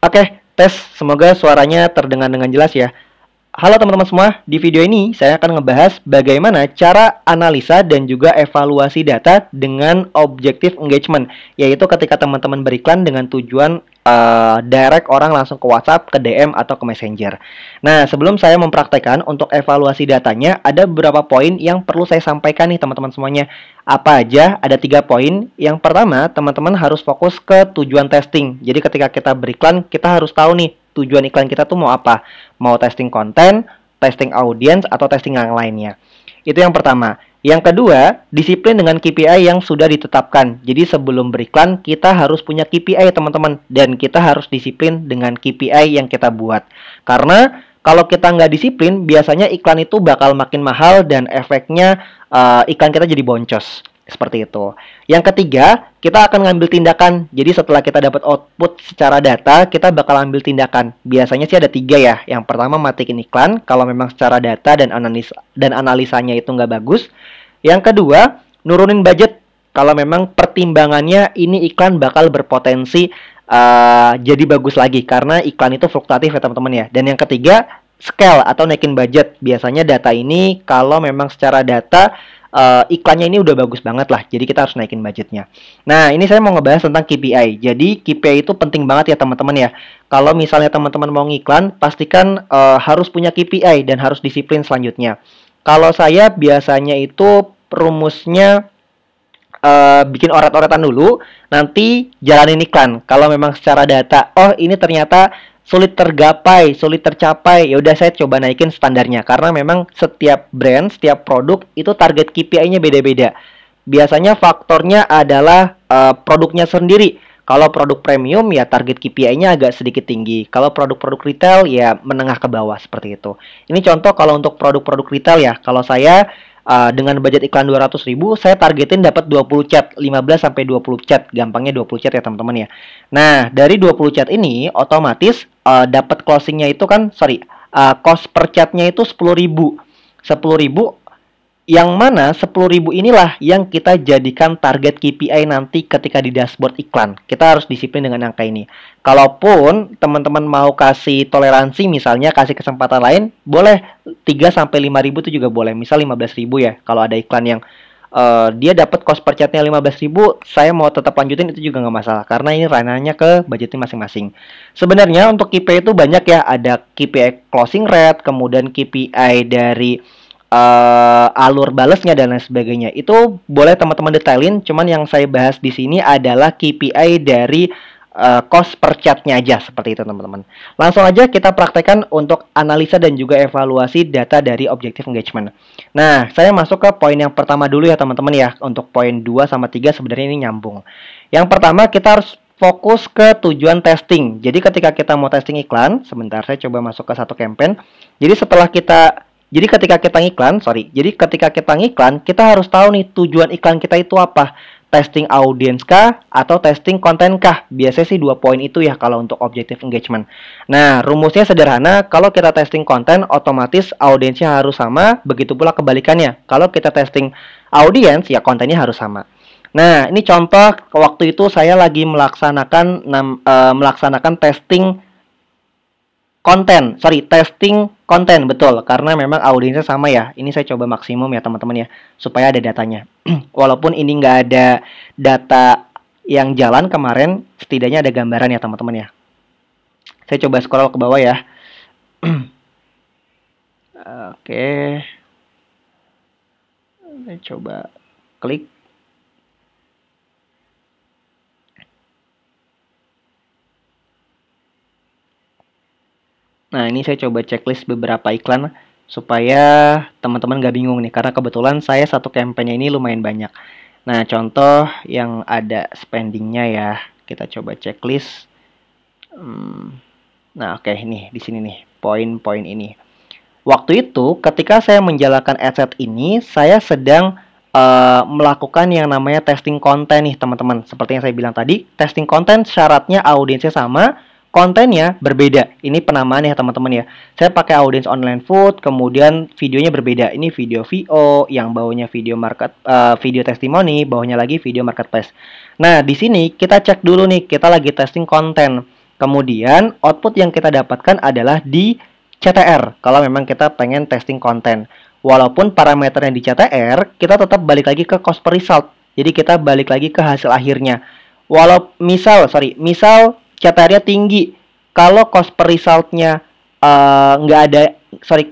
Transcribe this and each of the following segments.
Oke, tes. Semoga suaranya terdengar dengan jelas ya. Halo teman-teman semua, di video ini saya akan ngebahas bagaimana cara analisa dan juga evaluasi data dengan objective engagement, yaitu ketika teman-teman beriklan dengan tujuan direct orang langsung ke WhatsApp, ke DM, atau ke Messenger. Nah, sebelum saya mempraktekkan untuk evaluasi datanya, ada beberapa poin yang perlu saya sampaikan nih teman-teman semuanya. Apa aja? Ada 3 poin. Yang pertama, teman-teman harus fokus ke tujuan testing. Jadi ketika kita beriklan, kita harus tahu nih tujuan iklan kita tuh mau apa. Mau testing konten, testing audience, atau testing yang lainnya. Itu yang pertama. Yang kedua, disiplin dengan KPI yang sudah ditetapkan. Jadi sebelum beriklan, kita harus punya KPI teman-teman. Dan kita harus disiplin dengan KPI yang kita buat. Karena kalau kita nggak disiplin, biasanya iklan itu bakal makin mahal dan efeknya iklan kita jadi boncos. Seperti itu. Yang ketiga, kita akan ngambil tindakan. Jadi setelah kita dapat output secara data, kita bakal ambil tindakan. Biasanya sih ada 3 ya. Yang pertama, matiin iklan kalau memang secara data dan analisanya itu nggak bagus. Yang kedua, nurunin budget kalau memang pertimbangannya ini iklan bakal berpotensi jadi bagus lagi. Karena iklan itu fluktuatif ya teman-teman ya. Dan yang ketiga, scale atau naikin budget. Biasanya data ini kalau memang secara data iklannya ini udah bagus banget lah. Jadi kita harus naikin budgetnya. Nah, ini saya mau ngebahas tentang KPI. Jadi KPI itu penting banget ya teman-teman ya. Kalau misalnya teman-teman mau ngiklan, pastikan harus punya KPI dan harus disiplin selanjutnya. Kalau saya biasanya itu rumusnya bikin oret-oretan dulu, nanti jalanin iklan. Kalau memang secara data, oh ini ternyata sulit tergapai, sulit tercapai, ya udah saya coba naikin standarnya karena memang setiap brand, setiap produk itu target KPI-nya beda-beda. Biasanya faktornya adalah produknya sendiri. Kalau produk premium ya target KPI-nya agak sedikit tinggi. Kalau produk-produk retail ya menengah ke bawah seperti itu. Ini contoh kalau untuk produk-produk retail ya. Kalau saya dengan budget iklan 200.000, saya targetin dapat 20 chat, 15 sampai 20 chat. Gampangnya 20 chat ya teman-teman ya. Nah, dari 20 chat ini otomatis dapat closingnya itu kan, cost per chatnya itu 10.000. 10.000 yang mana 10.000 inilah yang kita jadikan target KPI nanti ketika di dashboard iklan. Kita harus disiplin dengan angka ini. Kalaupun teman-teman mau kasih toleransi misalnya kasih kesempatan lain, boleh 3 sampai 5.000 itu juga boleh. Misal 15.000 ya. Kalau ada iklan yang dia dapat cost per chatnya 15.000, saya mau tetap lanjutin itu juga nggak masalah karena ini ranahnya ke budgetnya masing-masing. Sebenarnya untuk KPI itu banyak ya, ada KPI closing rate, kemudian KPI dari alur balesnya dan lain sebagainya. Itu boleh teman-teman detailin, cuman yang saya bahas di sini adalah KPI dari cost per chatnya aja, seperti itu teman-teman. Langsung aja kita praktekkan untuk analisa dan juga evaluasi data dari objective engagement. Nah, saya masuk ke poin yang pertama dulu ya teman-teman ya. Untuk poin 2 sama 3 sebenarnya ini nyambung. Yang pertama kita harus fokus ke tujuan testing. Jadi ketika kita mau testing iklan, sebentar saya coba masuk ke satu campaign. Jadi ketika kita ngiklan, kita harus tahu nih tujuan iklan kita itu apa. Testing audience kah atau testing konten kah? Biasanya sih 2 poin itu ya kalau untuk objective engagement. Nah, rumusnya sederhana, kalau kita testing konten otomatis audiensnya harus sama, begitu pula kebalikannya. Kalau kita testing audience ya kontennya harus sama. Nah, ini contoh waktu itu saya lagi melaksanakan testing testing konten, betul, karena memang audiensnya sama ya. Ini saya coba maksimum ya teman-teman ya, supaya ada datanya. Walaupun ini nggak ada data yang jalan kemarin, setidaknya ada gambaran ya teman-teman ya. Saya coba scroll ke bawah ya. Oke. Saya coba klik. Nah, ini saya coba checklist beberapa iklan supaya teman-teman gak bingung nih. Karena kebetulan saya satu campaign ini lumayan banyak. Nah, contoh yang ada spendingnya ya. Kita coba checklist. Nah, oke, nih di sini nih poin-poin ini. Waktu itu ketika saya menjalankan adset ini, saya sedang melakukan yang namanya testing konten nih teman-teman. Seperti yang saya bilang tadi, testing konten syaratnya audiensnya sama, kontennya berbeda. Ini penamaan ya teman-teman ya. Saya pakai audience online food, kemudian videonya berbeda. Ini video VO, yang bawahnya video testimoni, bawahnya lagi video marketplace. Nah, di sini kita cek dulu nih, kita lagi testing konten. Kemudian output yang kita dapatkan adalah di CTR kalau memang kita pengen testing konten. Walaupun parameternya di CTR, kita tetap balik lagi ke cost per result. Jadi kita balik lagi ke hasil akhirnya. Walau misal CTR-nya tinggi, kalau cost per resultnya nggak ada,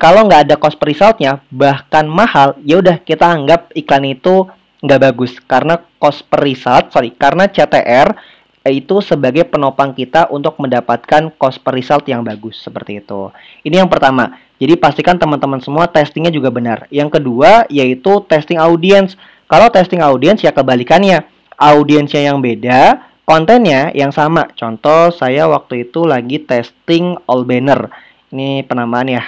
kalau nggak ada cost per resultnya bahkan mahal, ya udah kita anggap iklan itu nggak bagus karena cost per result, karena CTR itu sebagai penopang kita untuk mendapatkan cost per result yang bagus seperti itu. Ini yang pertama. Jadi pastikan teman-teman semua testingnya juga benar. Yang kedua yaitu testing audience. Kalau testing audience ya kebalikannya. Audiensnya yang beda, kontennya yang sama. Contoh saya waktu itu lagi testing all banner. Ini penamaan ya.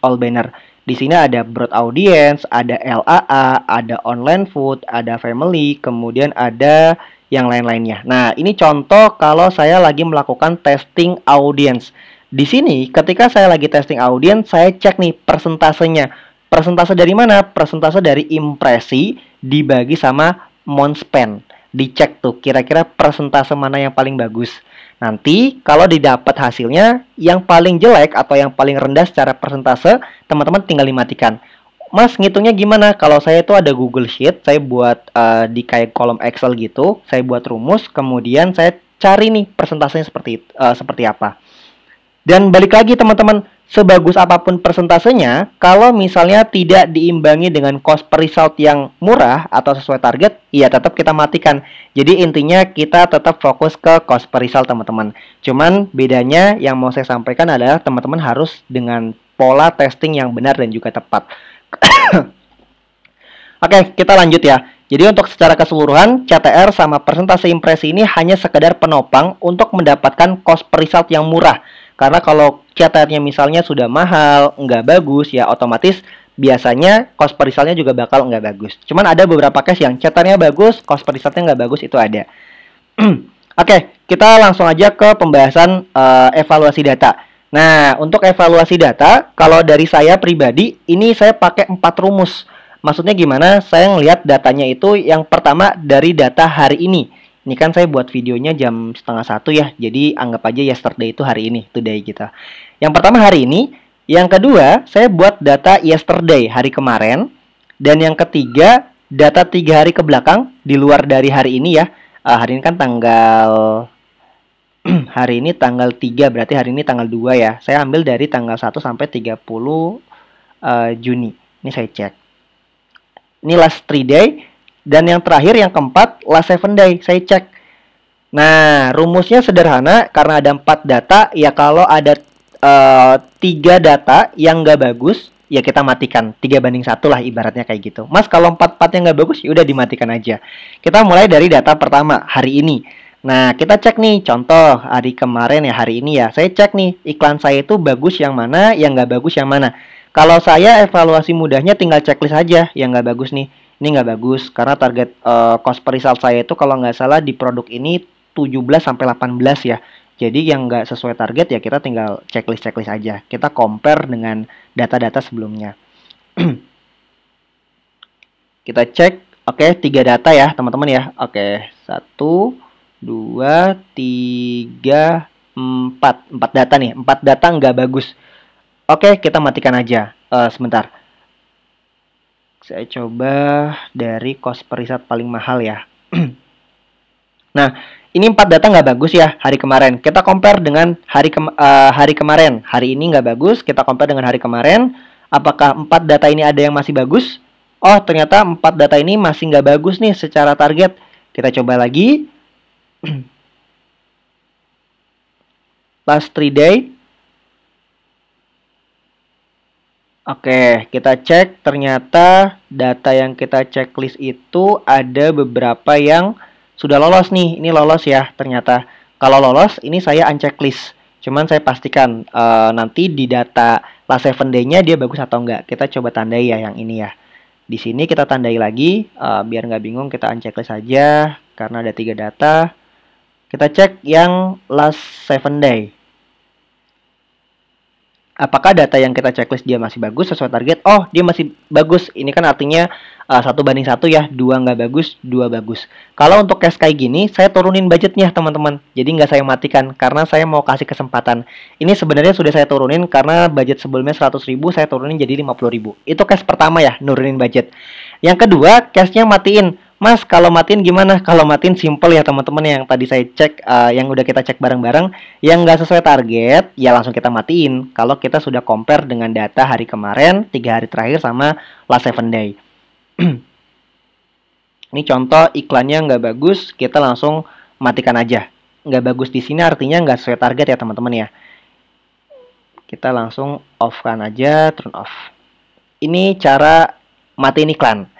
All banner. Di sini ada broad audience, ada LAA, ada online food, ada family, kemudian ada yang lain-lainnya. Nah, ini contoh kalau saya lagi melakukan testing audience. Di sini, ketika saya lagi testing audience, saya cek nih persentasenya. Persentase dari mana? Persentase dari impresi dibagi sama month spend. Dicek tuh, kira-kira persentase mana yang paling bagus. Nanti, kalau didapat hasilnya, yang paling jelek atau yang paling rendah secara persentase, teman-teman tinggal dimatikan. Mas, ngitungnya gimana? Kalau saya itu ada Google Sheet, saya buat di kayak kolom Excel gitu, saya buat rumus, kemudian saya cari nih persentasenya seperti apa. Dan balik lagi teman-teman, sebagus apapun persentasenya, kalau misalnya tidak diimbangi dengan cost per result yang murah atau sesuai target, ya tetap kita matikan. Jadi intinya kita tetap fokus ke cost per result teman-teman. Cuman bedanya yang mau saya sampaikan adalah teman-teman harus dengan pola testing yang benar dan juga tepat. Oke, kita lanjut ya. Jadi untuk secara keseluruhan, CTR sama persentase impresi ini hanya sekedar penopang untuk mendapatkan cost per result yang murah. Karena kalau CTR-nya misalnya sudah mahal, nggak bagus, ya otomatis biasanya cost per result-nya juga bakal nggak bagus. Cuman ada beberapa case yang CTR-nya bagus, cost per result-nya nggak bagus, itu ada. Oke, kita langsung aja ke pembahasan evaluasi data. Nah, untuk evaluasi data, kalau dari saya pribadi, ini saya pakai 4 rumus. Maksudnya gimana? Saya ngelihat datanya itu yang pertama dari data hari ini. Ini kan saya buat videonya jam 12:30 ya. Jadi anggap aja yesterday itu hari ini, today kita. Yang pertama hari ini. Yang kedua, saya buat data yesterday, hari kemarin. Dan yang ketiga, data 3 hari ke belakang, di luar dari hari ini ya. Hari ini kan tanggal hari ini tanggal 3, berarti hari ini tanggal 2 ya. Saya ambil dari tanggal 1 sampai 30 Juni. Ini saya cek. Ini last 3 day. Dan yang terakhir, yang keempat, last 7 day. Saya cek. Nah, rumusnya sederhana. Karena ada 4 data, ya kalau ada 3 data yang nggak bagus, ya kita matikan. 3:1 lah ibaratnya kayak gitu. Mas, kalau 4 yang nggak bagus, ya udah dimatikan aja. Kita mulai dari data pertama, hari ini. Nah, kita cek nih, contoh hari kemarin ya, hari ini ya. Saya cek nih, iklan saya itu bagus yang mana, yang nggak bagus yang mana. Kalau saya evaluasi mudahnya tinggal checklist aja, yang nggak bagus nih. Ini nggak bagus, karena target cost per result saya itu kalau nggak salah di produk ini 17-18 ya. Jadi yang nggak sesuai target ya kita tinggal checklist aja. Kita compare dengan data-data sebelumnya. Kita cek, oke, 3 data ya teman-teman ya. Oke, 1, 2, 3, 4. 4 data nih. 4 data nggak bagus. Oke, kita matikan aja. Sebentar. Saya coba dari cost per result paling mahal ya. Nah, ini 4 data nggak bagus ya hari kemarin. Kita compare dengan hari kemarin. Hari ini nggak bagus, kita compare dengan hari kemarin. Apakah 4 data ini ada yang masih bagus? Oh, ternyata 4 data ini masih nggak bagus nih secara target. Kita coba lagi. Last 3 day. Oke, kita cek. Ternyata data yang kita checklist itu ada beberapa yang sudah lolos nih. Ini lolos ya ternyata. Kalau lolos, ini saya unchecklist. Cuman saya pastikan nanti di data last 7 day-nya dia bagus atau enggak. Kita coba tandai ya yang ini ya. Di sini kita tandai lagi. Biar nggak bingung, kita unchecklist aja. Karena ada 3 data. Kita cek yang last 7 day. Apakah data yang kita checklist dia masih bagus sesuai target? Oh, dia masih bagus. Ini kan artinya 1:1 ya, 2 nggak bagus, 2 bagus. Kalau untuk case kayak gini, saya turunin budgetnya teman-teman. Jadi nggak saya matikan, karena saya mau kasih kesempatan. Ini sebenarnya sudah saya turunin, karena budget sebelumnya 100.000, saya turunin jadi 50.000. Itu case pertama ya, nurunin budget. Yang kedua, case-nya matiin. Mas, kalau matiin gimana? Kalau matiin simple ya teman-teman, yang tadi saya cek, yang udah kita cek bareng-bareng. Yang nggak sesuai target, ya langsung kita matiin. Kalau kita sudah compare dengan data hari kemarin, 3 hari terakhir sama last 7 day. Ini contoh iklannya nggak bagus, kita langsung matikan aja. Nggak bagus di sini artinya nggak sesuai target ya teman-teman ya. Kita langsung off-kan aja, turn off. Ini cara matiin iklan.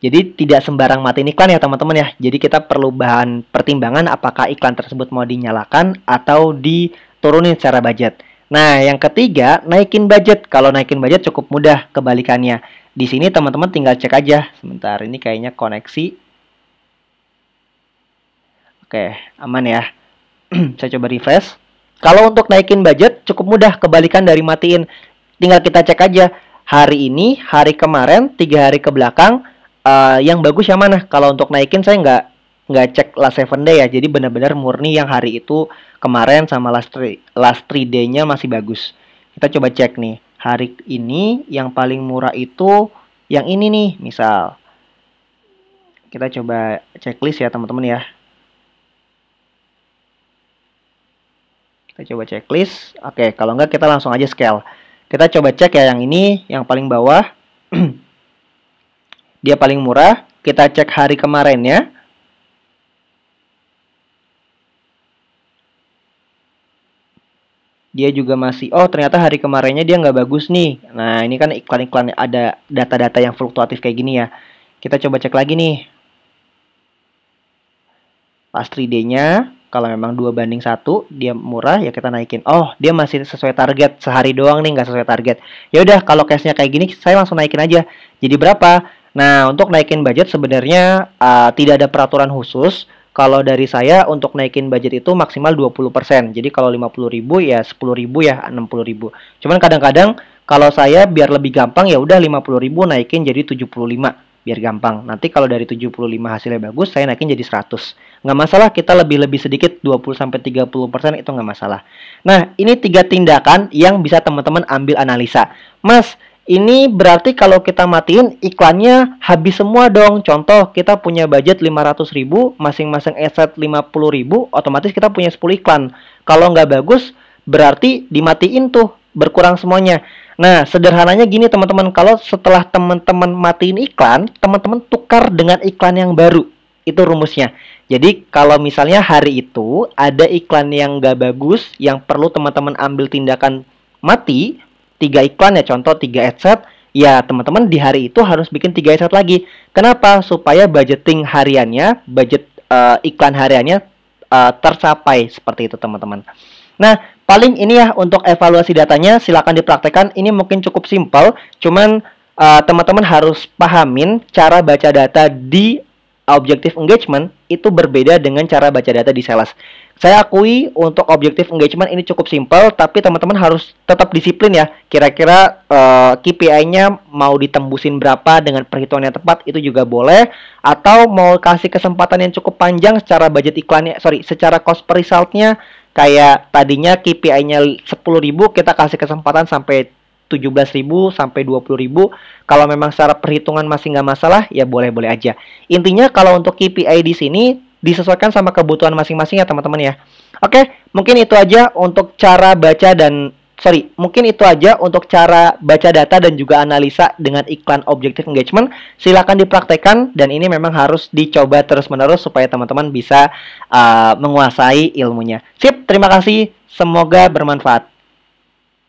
Jadi tidak sembarang matiin iklan ya teman-teman ya. Jadi kita perlu bahan pertimbangan apakah iklan tersebut mau dinyalakan atau diturunin secara budget. Nah, yang ketiga, naikin budget. Kalau naikin budget cukup mudah kebalikannya. Di sini teman-teman tinggal cek aja. Sebentar, ini kayaknya koneksi. Oke, aman ya. Saya coba refresh. Kalau untuk naikin budget cukup mudah, kebalikan dari matiin. Tinggal kita cek aja. Hari ini, hari kemarin, 3 hari ke belakang, yang bagus yang mana? Kalau untuk naikin saya nggak cek last 7 day ya. Jadi benar-benar murni yang hari itu kemarin sama last 3 day-nya masih bagus. Kita coba cek nih. Hari ini yang paling murah itu yang ini nih, misal. Kita coba checklist ya teman-teman ya. Kita coba checklist. Oke, kalau nggak kita langsung aja scale. Kita coba cek ya yang ini, yang paling bawah. Dia paling murah. Kita cek hari kemarinnya. Dia juga masih, oh ternyata hari kemarinnya dia nggak bagus nih. Nah ini kan iklan-iklan ada data-data yang fluktuatif kayak gini ya. Kita coba cek lagi nih. Pas 3D-nya, kalau memang 2:1, dia murah ya kita naikin. Oh dia masih sesuai target, sehari doang nih nggak sesuai target. Ya udah kalau case-nya kayak gini, saya langsung naikin aja. Jadi berapa? Nah, untuk naikin budget sebenarnya tidak ada peraturan khusus. Kalau dari saya untuk naikin budget itu maksimal 20%. Jadi kalau 50.000 ya 10.000 ya 60.000. Cuman kadang-kadang kalau saya biar lebih gampang ya udah 50.000 naikin jadi 75 biar gampang. Nanti kalau dari 75 hasilnya bagus, saya naikin jadi 100. Nggak masalah kita lebih sedikit 20-30% itu nggak masalah. Nah, ini 3 tindakan yang bisa teman-teman ambil analisa. Mas, ini berarti kalau kita matiin iklannya habis semua dong. Contoh kita punya budget 500.000, masing-masing asset 50.000, otomatis kita punya 10 iklan. Kalau nggak bagus berarti dimatiin tuh, berkurang semuanya. Nah sederhananya gini teman-teman, kalau setelah teman-teman matiin iklan, teman-teman tukar dengan iklan yang baru. Itu rumusnya. Jadi kalau misalnya hari itu ada iklan yang nggak bagus, yang perlu teman-teman ambil tindakan mati, 3 iklan ya, contoh 3 adset, ya teman-teman di hari itu harus bikin 3 adset lagi. Kenapa? Supaya budgeting hariannya, budget iklan hariannya tercapai seperti itu teman-teman. Nah, paling ini ya untuk evaluasi datanya, silakan dipraktekkan. Ini mungkin cukup simpel, cuman teman-teman harus pahamin cara baca data di objective engagement itu berbeda dengan cara baca data di sales. Saya akui untuk objective engagement ini cukup simpel, tapi teman-teman harus tetap disiplin ya. Kira-kira KPI-nya mau ditembusin berapa dengan perhitungan yang tepat itu juga boleh. Atau mau kasih kesempatan yang cukup panjang secara budget iklannya, secara cost per result-nya. Kayak tadinya KPI-nya 10.000, kita kasih kesempatan sampai 17.000 sampai 20.000. Kalau memang secara perhitungan masih nggak masalah, ya boleh-boleh aja. Intinya kalau untuk KPI di sini disesuaikan sama kebutuhan masing-masing ya teman-teman ya. Oke, mungkin itu aja untuk cara baca mungkin itu aja untuk cara baca data dan juga analisa dengan iklan objective engagement. Silakan dipraktekkan dan ini memang harus dicoba terus-menerus supaya teman-teman bisa menguasai ilmunya. Sip, terima kasih. Semoga bermanfaat.